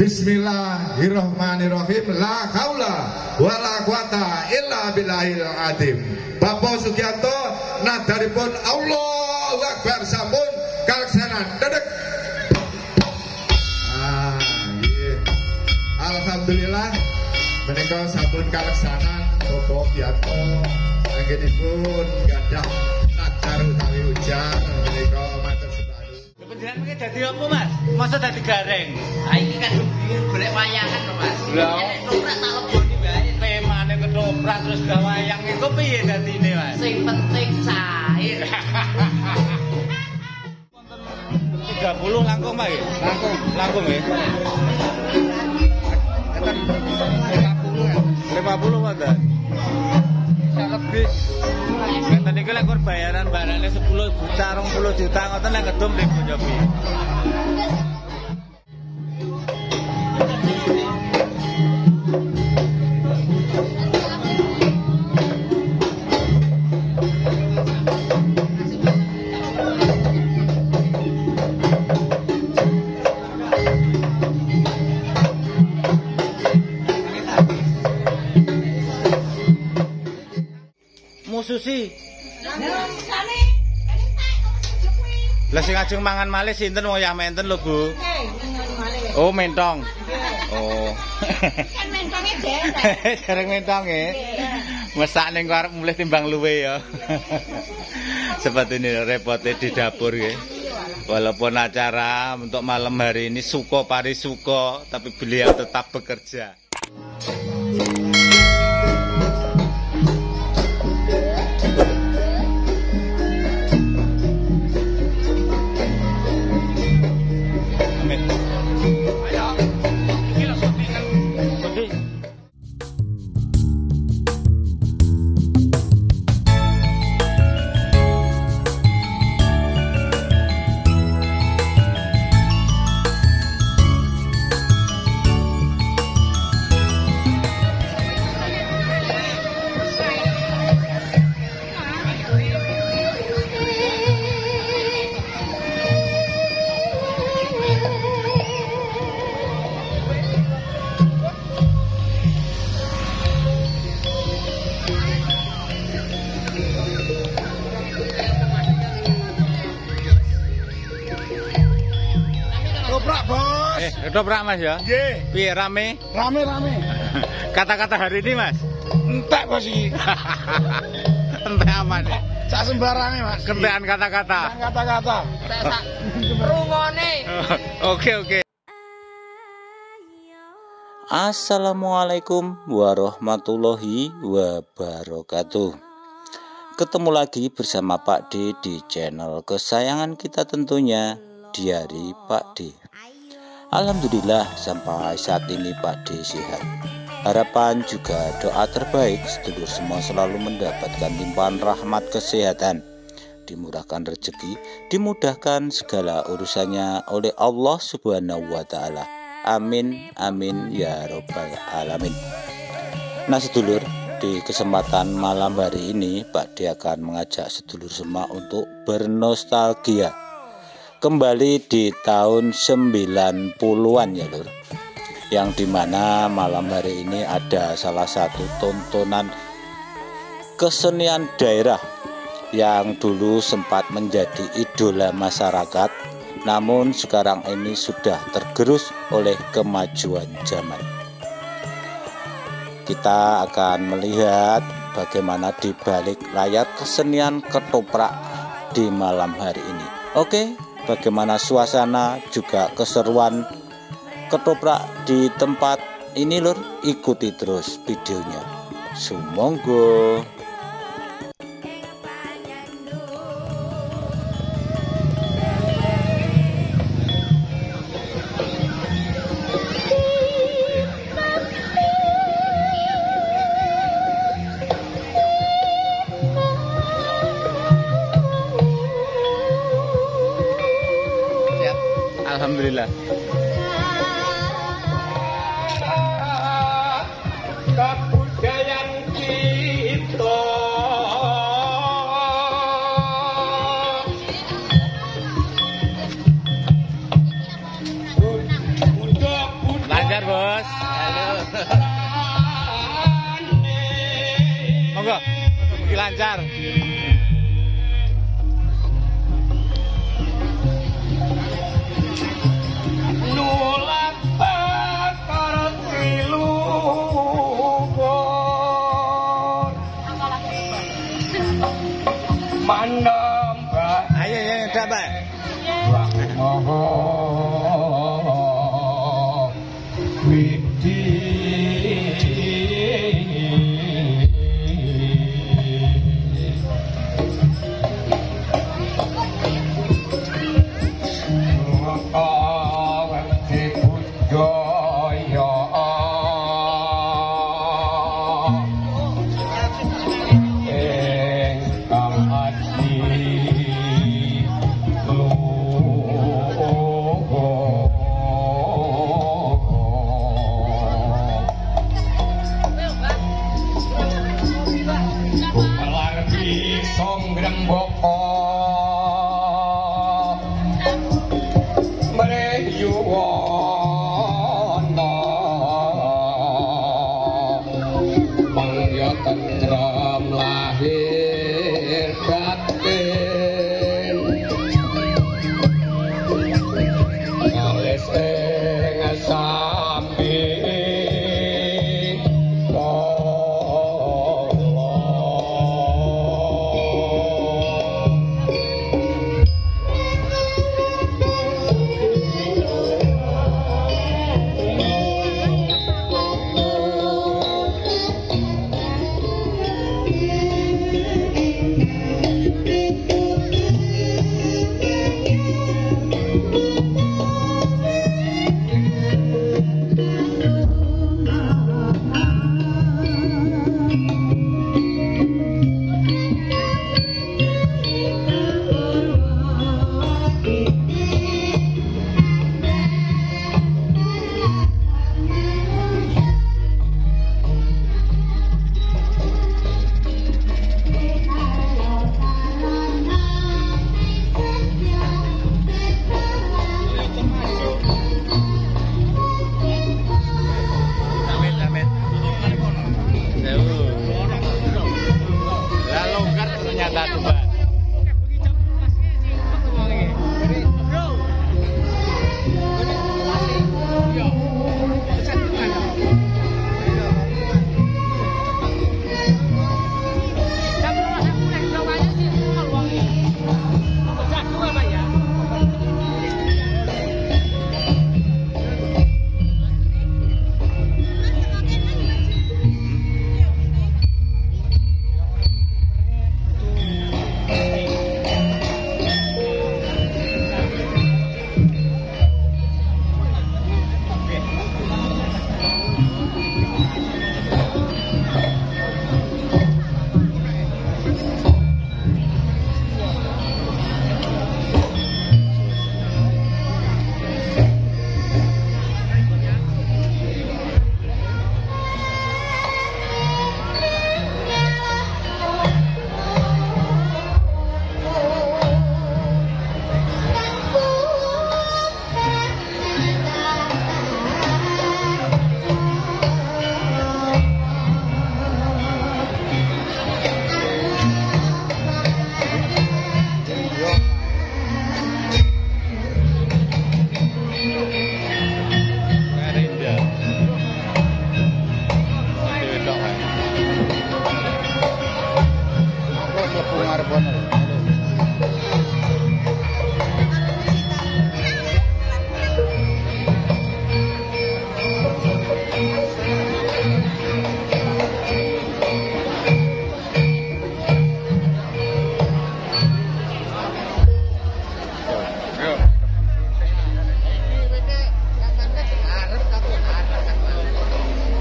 Bismillahirrahmanirrahim. La haula wala quwata illa billahil azim. Bapak Sugianto nadaripun Allahu Akbar sampun kaleksanan. Dedek. Alhamdulillah menika sampun kaleksanan Bapak Sugianto anggenipun gadah najar utawi hujan menika matur sebaru. Penjenengan iki dadi apa, Mas? Masa dadi gareng? Ah iki kan golek wayangan lho, Mas. Lha ketoprak tak leboni wae. temane ketoprak terus gawe wayang iku piye dadine, Mas? Sing penting cair. 30 langkung, Pak nggih? Langkung nggih. Enten 50 mboten. Lebih. Ngeten iki lek kur bayaran barane 10 juta, 20 juta ngoten lek gedum ribu nyobi. Susi. Lah sing ajeng mangan malih sinten wayah menten lho, Bu? Oh, mentong. Oh. Kan mentonge derek. Dereng mentong nggih. Mesak ning arep mulih timbang luwe ya. Seperti ini repotnya di dapur nggih. Walaupun acara untuk malam hari ini suko pari suko, tapi beliau tetap bekerja. Ketoprak Mas ya? Nggih. Piye rame? Rame. Kata-kata hari ini Mas? Entek Bos iki. Entek aman ya? Sak sembarange Mas. Kentekan kata-kata. Kata-kata. Sak rungone. Oke. Assalamualaikum warahmatullahi wabarakatuh. Ketemu lagi bersama Pak D di channel kesayangan kita tentunya, Diari Pak D. Alhamdulillah sampai saat ini Pak D sehat. Harapan juga doa terbaik sedulur semua selalu mendapatkan limpahan rahmat kesehatan, dimurahkan rezeki, dimudahkan segala urusannya oleh Allah Subhanahu wa taala. Amin amin ya robbal alamin. Nah sedulur, di kesempatan malam hari ini Pak D akan mengajak sedulur semua untuk bernostalgia kembali di tahun 90-an ya lur, yang dimana malam hari ini ada salah satu tontonan kesenian daerah yang dulu sempat menjadi idola masyarakat, namun sekarang ini sudah tergerus oleh kemajuan zaman. Kita akan melihat bagaimana di balik layar kesenian ketoprak di malam hari ini. Oke, bagaimana suasana juga keseruan ketoprak di tempat ini lur, ikuti terus videonya. Sumonggo. Alhamdulillah. Kabudayan kita Bos. Halo. Monggo, mugi lancar. Nulak bakar menambah Ayo dapat. tentrem lahir batin kalis ing samping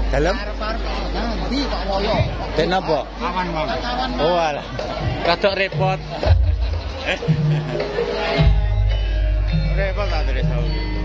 dalam ten apa? Oh alah kadok repot repot tak dari Saudi.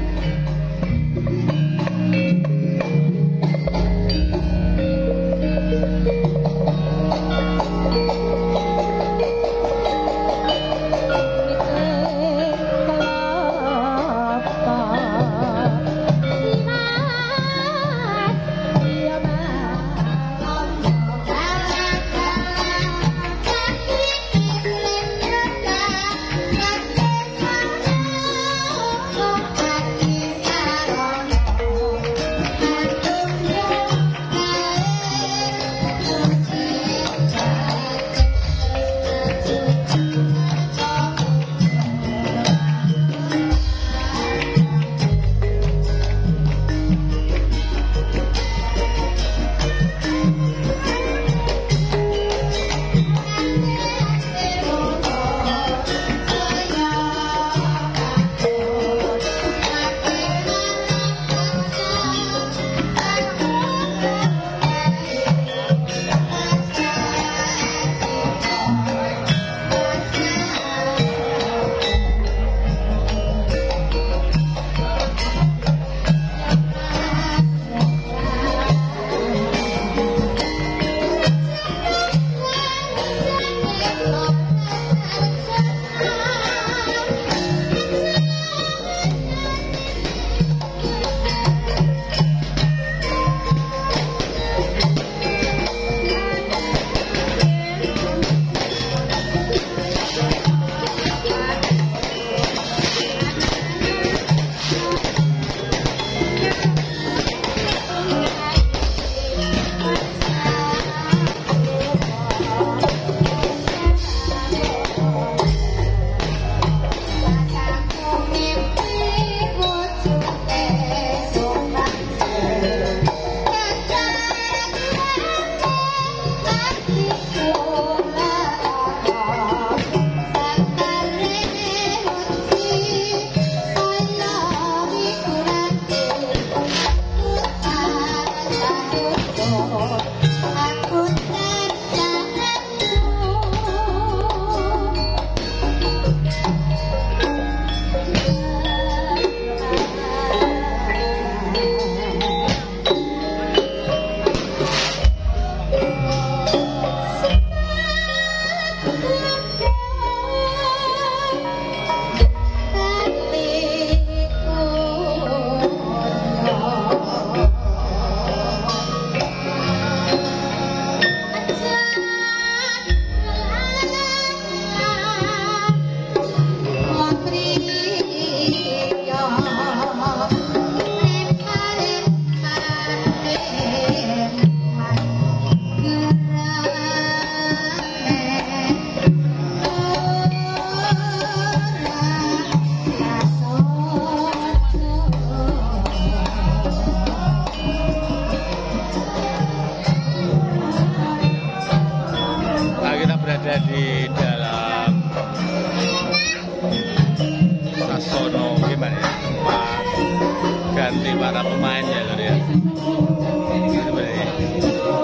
ganti para pemainnya loh ya.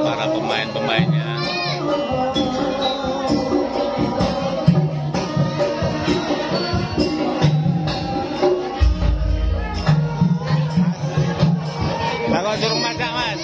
Para pemainnya. Kalau suruh masak Mas.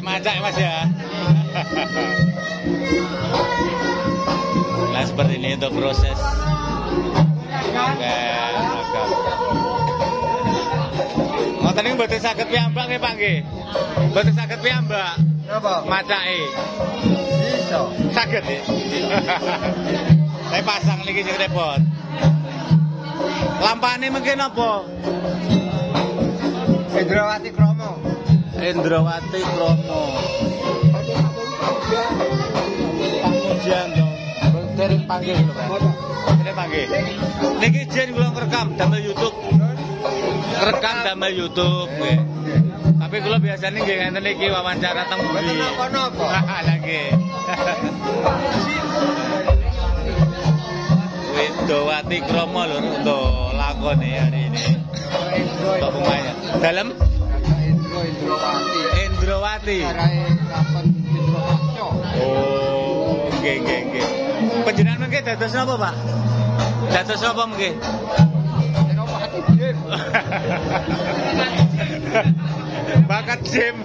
Macak Mas ya. Nah seperti ini untuk proses. Ngoten niku mboten saged piyambak nggih Pak nggih. Mboten saged piyambak. Napa? Macake. Iso. Saged nggih. Saya pasang niki sing repot. Lampane mengke napa? Indrawati Kromo. Indrawati Kromo. Pak Mujianto. Derek panggil lho, Pak. Derek panggil. Niki jen kula ngrekam damel YouTube. Rekam damel YouTube nggih. Tapi kula biasane nggih ngenten iki wawancara teng buri. Napa-napa. Lah nggih. Indrawati Kromo lho untuk lakone hari ini. Untuk pemainnya. Dalam Indrawati. Oh, nggih. Panjenengan mengke dados napa, Pak? Dados napa mengke? Bakat gym.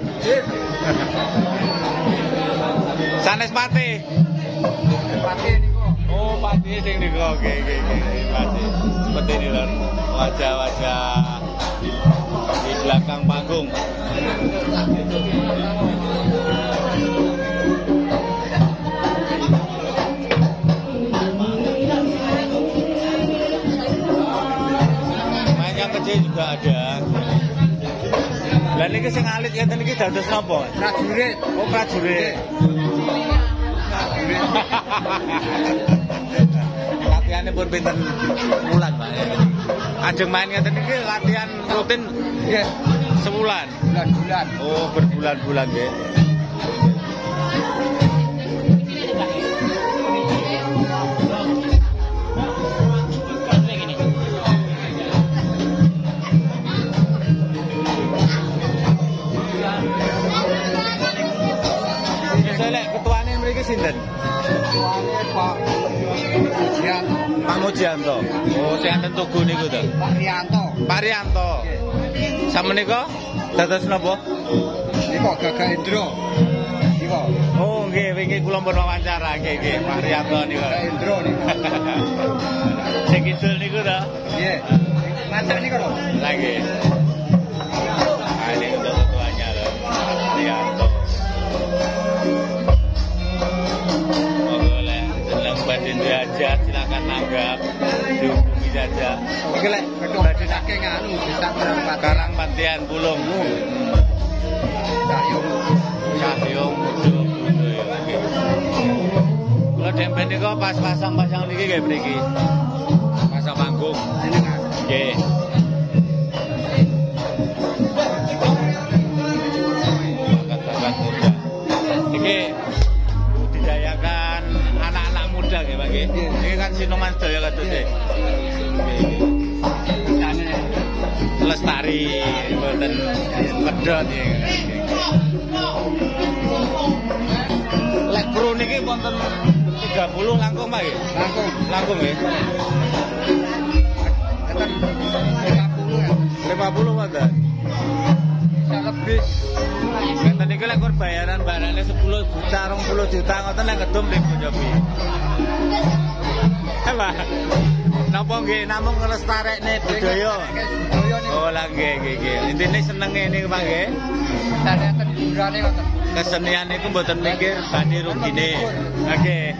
Sanes pati. Pati niku. Oh, pati sing niku. Nggih. Pati. Seperti ini lho wajah-wajah di belakang panggung. Main yang kecil juga ada. Lah niki sing alit ngeten niki dados napa? Prajurit. Oh, prajurit. Latihannya pun pinten bulan, Pak. Ajeng main ngeten niki latihan rutin Nggih. sebulan. Bulan-bulan. Oh, berbulan-bulan nggih. Ketuane mriki sinten? Ketuane Pak Mujianto. Pak Mujianto. Oh, sing enten tugu niku to. Pak Rianto. Pak Rianto. Samenika dados napa? Niku Gagak Indro. Niku. Oh, nggih, wingi kula pun wawancara nggih. Pak Rianto niku. Gagak Indro niku. Sing kidul niku to? Nggih. Macak niku lho. Lah nggih. Ah, ini untuk ketuanya lho. Rianto. Badan derajat silakan nanggap dihubungi saja. Iki lek badhe saking anu bisa Karangpatian Pulung. Cahyong Budo ya. Kalau dempen niku pas pasang-pasang niki nggih mriki. Pasang panggung. Nggih. Bakat-bakat muda. Iki budidayakan anak-anak muda nggih, Pak nggih. Iki kan sinoman sedaya kados e. Lestari mboten pedhot ya. Lek kru niki wonten 30 langkung Pak nggih. Langkung nggih. Enten 50 ya. 50 wonten. Bisa lebih. Ngeten iki lek bayaran barane 10 juta, 20 juta ngoten lek gedum nggih Jopi. Apa? Napa nggih namung nglestarekne budaya. Oh lah nggih. Intine senenge niku Pak nggih. Saneten hiburane ngoten. Kesenian niku mboten mikir badhe rugine. Nggih.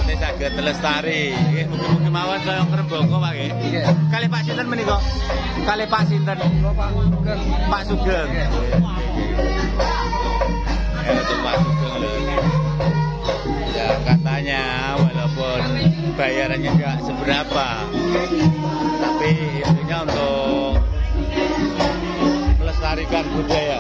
Nek saged lestari, nggih mugi-mugi mawon saya ngrembaka Pak nggih. Nggih. Kalih Pak sinten menika? Kalih Pak sinten? Pak Sugeng. Pak Sugeng. Ya, itu Pak Sugeng lho. Ya katanya walaupun bayarannya nggak seberapa, tapi intinya untuk melestarikan budaya.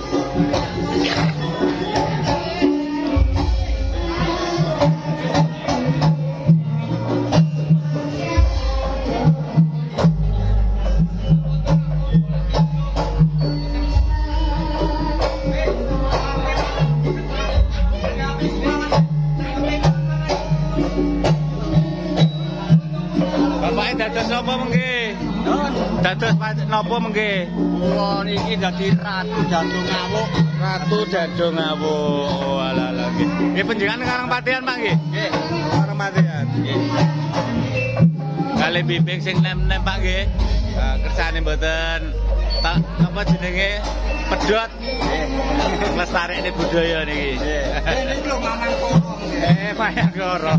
Dados napa mengke? Dados napa mengke? Kula niki dadi ratu jantung ngawuk. Ratu Dadung Ngawuk. Oh alah nggih. Nggih panjenengan Karangpatean Pak nggih? Nggih. Karangpatean. Nggih. Kalih bimbing sing nem-nem Pak nggih. Kersane mboten tak napa jenenge pedhot. Nggih. Lestarekne budaya niki. Nggih. Niki lho Manangkara. Manangkara.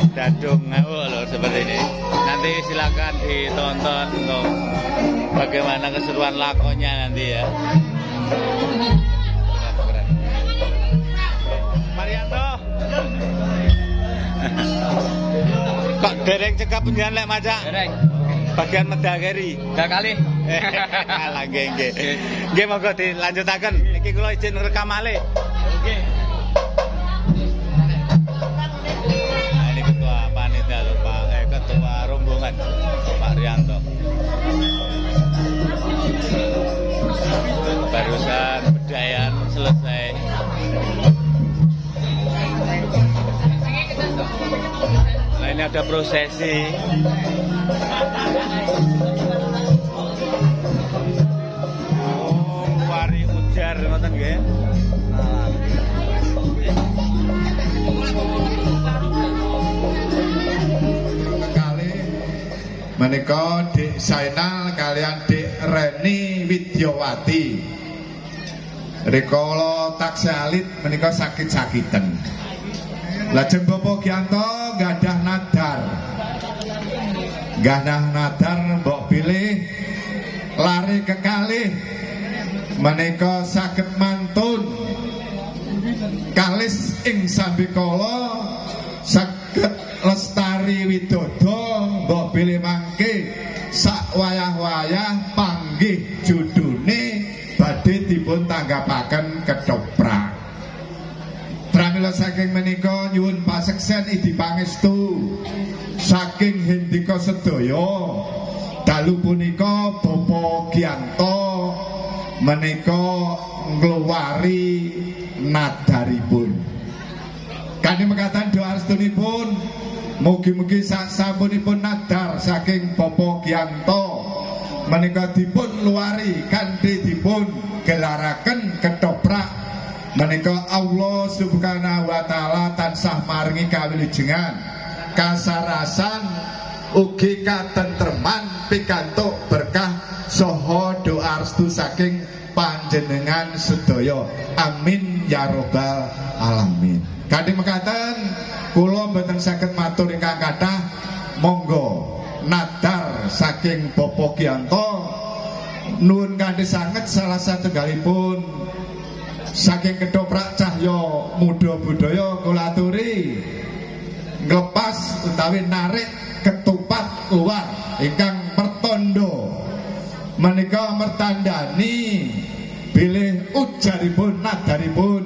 Dadung Ngawuk loh seperti ini. Nanti silakan ditonton untuk bagaimana keseruan lakonnya nanti ya. Keren. Marianto. Kok dereng cekap penjualan lek macak? Dereng. Bagian medageri. Dah kali. Lah nggih nggih. Nggih monggo dilanjutaken. Niki kula izin rekam malih. Nggih. Ketua rombongan Pak Rianto. Barusan bedayaan selesai. Nah ini ada prosesi. Oh, wari ujar ngoten nggih. Menika Dik Zainal kalian Dik Reni Widyawati. Rikala taksih alit menika sakit-sakiten. Lajeng Bapak Gianto gadah nadar. Gadah nadar mbok pilih lari kekalih menika saged mantun kalis ing sambikala saged lestari widodo mbok pilih mangke sak wayah-wayah panggih judune badhe dipun tanggapaken ketoprak. Pramila saking menika nyuwun paseksen idi pangestu saking hendika sedaya dalu punika Bapak Gianto menika ngluwari nadaripun. Kanthi mekaten doa restunipun mugi-mugi sasampunipun nadar saking Bapak Gianto menika dipun luari kanthi dipun gelaraken ketoprak menika Allah Subhanahu wa taala tansah maringi kawilujengan kasarasan ugi katentreman pikantuk berkah saha doa restu saking panjenengan sedaya. Amin ya robbal alamin. Kanthi mekaten kula mboten saged matur ingkang kathah, monggo nadar saking Bapak Gianto nuwun kanthi sanget salah satunggalipun saking ketoprak cahya muda budaya kula aturi nglepas utawi narik ketupat luar ingkang pertanda menika mertandani bilih ujaripun nadaripun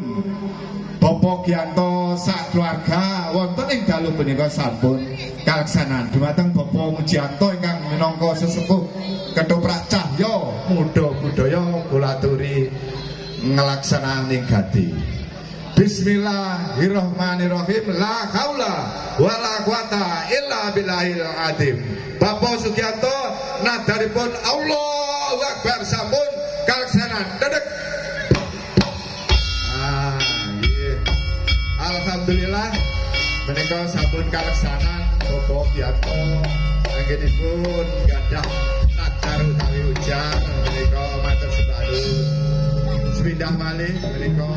Bapak Gianto sak keluarga wonten ing dalu punika sampun kaleksanan dumateng Bapak Mujianto ingkang minangka sesepuh ketoprak cahya muda budaya kula aturi ngelaksanani gati. Bismillahirrahmanirrahim. La haula wala quwata illa billahil azim. Bapak Sugianto nadaripun Allahu Akbar sampun kaleksanan. Dedek. Alhamdulillah menika sampun kaleksanan Bapak Bianto anggenipun gadah nakar utawi ujar menika matur sebarut sepindah malih menika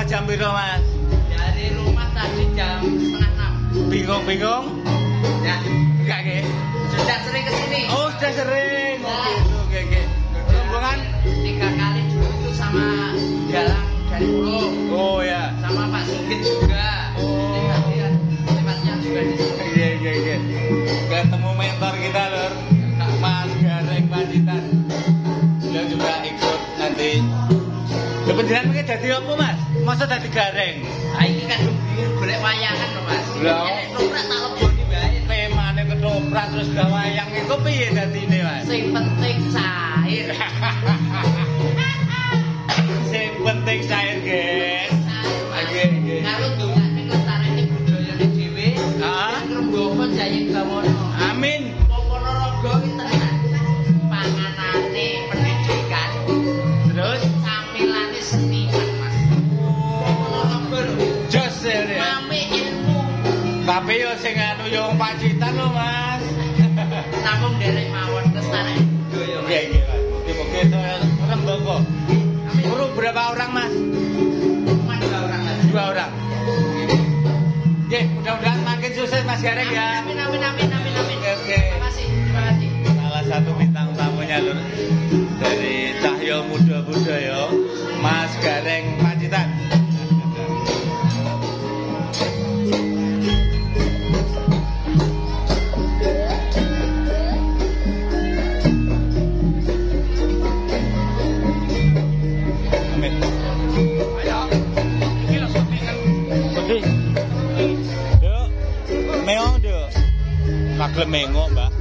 rumah jam piro, Mas? Dari rumah tadi jam 5:30. Bingung-bingung? Ya, Enggak, nggih. sudah sering kesini. Oh, sudah sering. Ya. Gitu, nggih. Rombongan 3 kali dulu itu sama Galang dari Pulau. oh ya. Sama Pak Sigit juga. Oh. Lewatnya juga di sini. Iya. Ketemu mentor kita, Lur. Mas Gareng Pacitan. Beliau juga ikut nanti. Lho panjenengan iki dadi apa, Mas? Masa dadi gareng? Ah, ini kan golek wayangan loh, Mas. Lah. Nek noprak tak leboni bae. Temane ketoprak terus gawayang iku piye dadine, Mas? Sing penting cair. Sing penting cair, guys. Oke. Karo dongane kelestarane budayane dhewe. Ah. Ngrembaka jayeng bawana. Amin. Ponorogo iki tenan. Panganane pendidikan, Terus samilane seniman, Mas. Ponorogo lho. jos ya. Mame ilmu. Tapi yo sing anu yo Pacitan lho, Mas. Namung derek mawon kelestarane budaya. Mas. Oke, Mas. Oke, saya rembaka. Guru berapa orang, Mas? Cuma 2 orang, Mas. 2 orang. Oke, mudah-mudahan makin sukses Mas Gareng ya. Amin. Oke. Terima kasih. Salah satu bintang tamunya, Lur. Dari Cahyo Muda Budaya, Mas Gareng Pacitan. Amin. Putih. Duk. Meong, Duk. Maklum mengok, Mbak.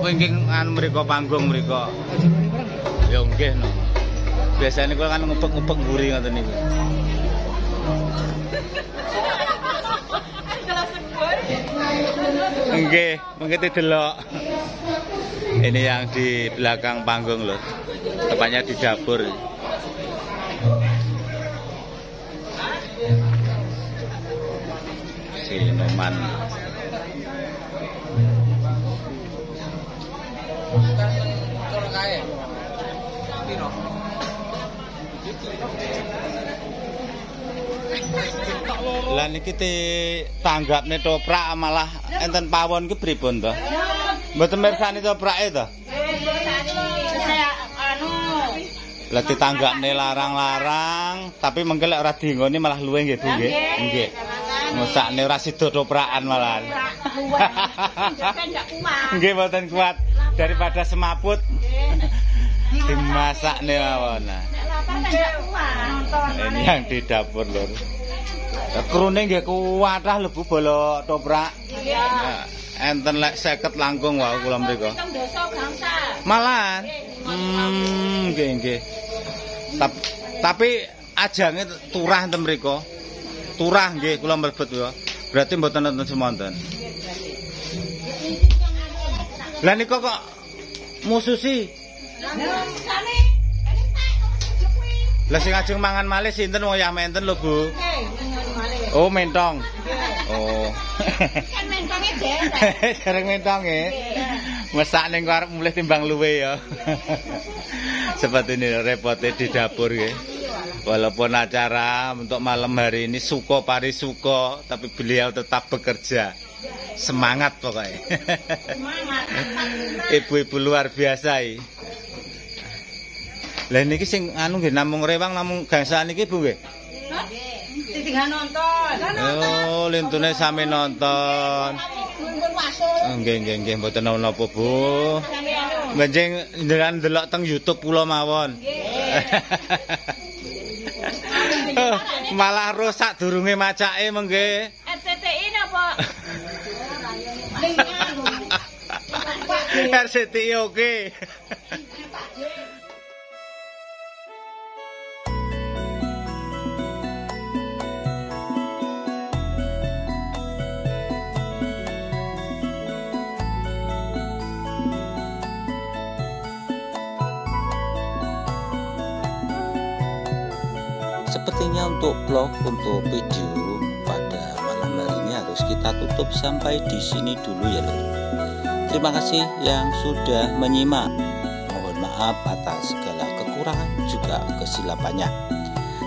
Wingking anu mriko panggung mriko. Ya nggih no. Biasane kula kan ngupek-ngupek mburi ngoten niku. Nggih, mengke delok. Ini yang di belakang panggung loh. Tepatnya di dapur. Siluman. Lah niki tanggapne toprak malah enten pawon ki pripun to? Mboten mirsani toprake to? Lah ditanggapne larang-larang, tapi mengke lek ora dingoni malah luwih nggih Bu nggih. Nggih. Ngusakne ora sida toprakan malah. Nggih mboten kuat daripada semaput. Dimasakne mawon. Ini yang di dapur lur. Krune nggih kuwathah lebu bolo toprak. Iya. Enten lek 50 langkung wae kula mriko. Dosa gangsal. Malahan. Nggih. Tapi ajange turah enten mriko. Turah nggih kula mlebet yo. Berarti mboten enten semonten. Lah niku kok mususi. Lah sing ajeng mangan malih sinten wong ya menten lho Bu. Oh, mentong. Oh. Kan mentongnya derek. Dereng mentong nggih. Mesak ning arep mulih timbang luwe ya. Seperti ini repotnya di dapur nggih. Walaupun acara untuk malam hari ini suko parisuko, tapi beliau tetap bekerja. Semangat pokoknya. Ibu-ibu luar biasa iki. Lah niki sing anu nggih namung rewang namung gangsaan niki Bu nggih. Tinggal nonton. Oh, lintune sami nonton. Nggih, mboten napa Bu. Benjing ndelok ndelok teng YouTube kula mawon. Malah rusak durunge macake mengke. RCTI napa? RCTI oke. Sepertinya untuk vlog, untuk video pada malam hari ini harus kita tutup sampai di sini dulu ya lur. Terima kasih yang sudah menyimak. Mohon maaf atas segala kekurangan juga kesilapannya.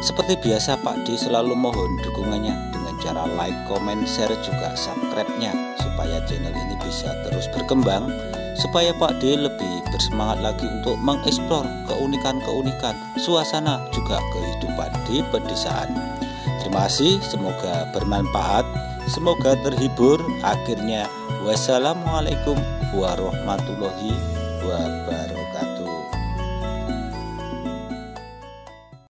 Seperti biasa Pak D selalu mohon dukungannya dengan cara like, comment, share juga subscribe-nya supaya channel ini bisa terus berkembang, supaya Pak D lebih bersemangat lagi untuk mengeksplor keunikan-keunikan suasana juga kehidupan di pedesaan. Terima kasih, semoga bermanfaat, semoga terhibur. Akhirnya wassalamualaikum warahmatullahi wabarakatuh.